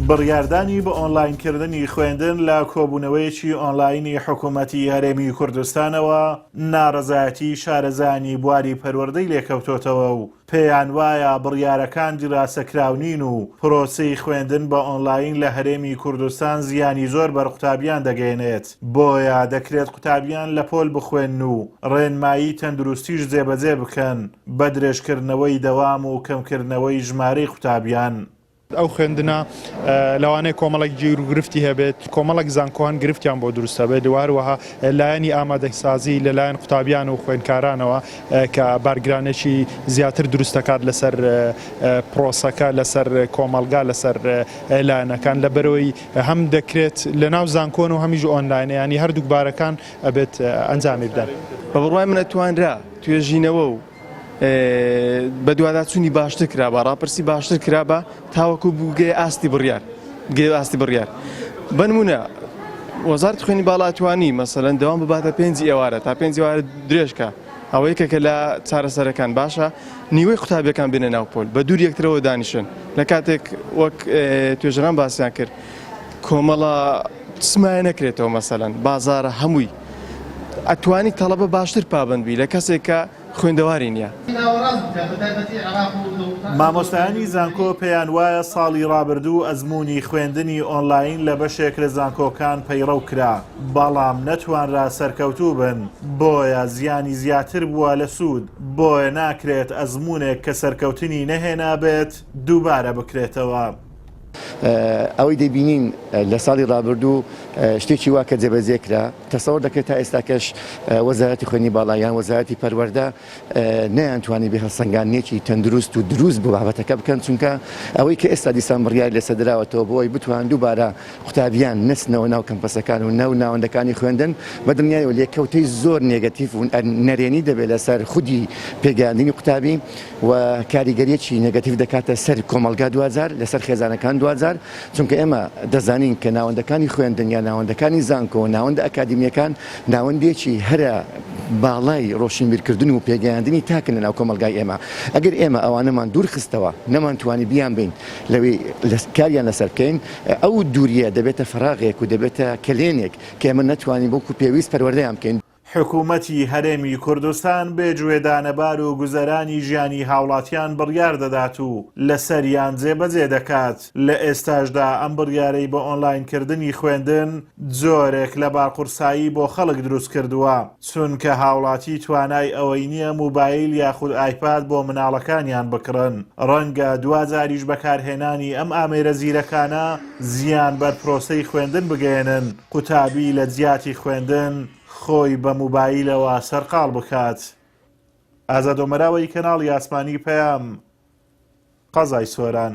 بڕیاردانی بە ئۆنلاینکردنی خوێندن لە کۆبوونەوەیەکی ئۆنلاینی حکوومەتی هەرێمی کوردستانەوە ناڕەزایەتی شارەزانی بواری پەروەردەی لێکەوتۆتەوە و پێیان وایە بڕیارەکان جراسەکراونین و پرۆسەی خوێندن بە ئۆنلاین لە هەرێمی کوردستان زیانی زۆر بەر قوتابیان دەگەێنێت. بۆیە دەکرێت قوتابیان لە پۆل بخوێن و ڕێنمایی تەندروستیش جێبەجێ بکەن بە درێژکردنەوەی دەوام و کەمکردنەوەی ژمارەی قوتابیان. ئەو خوێندنە لەوانەیە کۆمەڵێک گیر و گرفتی هەبێت، کۆمەڵێک زانکۆیان گرفتیان بۆ دروستە بێت، هەروەها لایەنی ئامادەسازی لەلایەن قوتابیان و خوێندکارانەوە کە بارگرانێکی زیاتر دروست دەکات لەسەر پرۆسەکە، لەسەر کۆمەڵگا، لەسەر لایەنەکان، لەبەرەوەی هەم دەکرێت لەناو زانکۆن و هەمیش ئۆنلاینە، ینی هەردوو بارەکان ئەبێت ئەنجامی بدەن. بە بڕوای منە توانرا توێژینەوە و بە دوواداچوونی باشتر کرا بە ڕاپرسی باشتر کرا بە تاوەکو بووگەی ئاستی بڕیار بنمونە وەزارەتی خوێنی باڵاتوانی مەسەلەن دەوام بباتە 5 ئێوارە تا 5 ئێوارە درێژکە ئەوەی کە لە چارەسەرەکان باشە نیوەی قوتابیەکان بێنە ناو پۆل بە دوور یەکترەوە دانیشن لە کاتێک وەک توێژەران باسییان کرد کۆمەڵە سمایە نەکرێتەوە مەسەلەن بازارە هەمووی ئەتوانی تەڵەبە باشتر پابندبی لە کەسێکە خوێندەواری نییە. مامۆستایانی زانکۆ پێیان وایە ساڵی ڕابردوو ئەزمموی خوێندنی ئۆنلاین لە بەشێک لە زانکۆکان پەیڕەو کرا، بەڵام نەتوانرا سەرکەوتوو بن، بۆیە زیانی زیاتر بووە لە سوود، بۆیە ناکرێت ئەزمموونێک کە سەرکەوتنی نەهێنا بێت دووبارە بکرێتەوە. ئەوەی دەبینین لە ساڵی ڕابردوو شتێکی وا کە جێبەجێکرا تەسەوەر دەکرێت تا ئێستاکەش وەزارەتی خوێنی باڵایان وەزارەتی پەروەردە نەیانتوانی بێ هەڵسەنگانێکی تەندروست و دروست بۆ بابەتەکە بکەن، چونکە ئەوەی کە ئێستا دیسان بڕیار لەسەردراوەتەوە بۆی بتوان دووبارە قوتابیان نچنەوە ناو کەمپەسەکان و ناوەندەکانی خوێندن بە دنیایەوە لێکەوتەی زۆر نێگەتیڤ و نەرێنی دەبێت لەسەر خودی پێگەیاندنی قوتابی و کاریگەریەکی نێگەتیڤ دەکاتە سەر کۆمەڵگا دوازار لەسەر خێزانەکان دوازار، چونکە ئێمە دەزانین کە ناوەندەکانی خوێندن یا ناوەندەکانی زانکۆ و ناوەندە ئەکادیمیەکان ناوەندێکی هەرە باڵای ڕۆشنبیرکردن و پێگەیاندنی تاکن لە ناو کۆمەلگای ئێمە. ئەگەر ئێمە ئەوانەمان دوور خستەوە نەمانتوانی بیان بین لەوەی کاریان لەسەر بکەین، ئەو دووریە دەبێتە فەراغێک و دەبێتە کلێنێک کە ئێمە نەتوانین بۆکو پێویست پەروەردەیان بکەین. حکوومەتی هەرێمی کوردستان بێگوێدانەبار و گوزەرانی ژیانی هاوڵاتیان بڕیار دەدات و لەسەریان جێبەجێ دەکات. لە ئێستاشدا ئەم بڕیارەی بە ئۆنلاینکردنی خوێندن جۆرێک لە باقورسایی بۆ خەڵک دروست کردووە، چونکە هاوڵاتی توانای ئەوەی نییە موبایل یاخود ئایپاد بۆ مناڵەکانیان بکڕن. ڕەنگە دوازاریش بەکارهێنانی ئەم ئامێرە زیرەکانە زیان بەر پرۆسەی خوێندن بگەێنن، قوتابی لە جیاتی خوێندن خۆی بە موبایلەوە سەرقاڵ بکات. ئازادۆمەراوەی کەناڵی ئاسمانی پەیام، قەزای سۆران.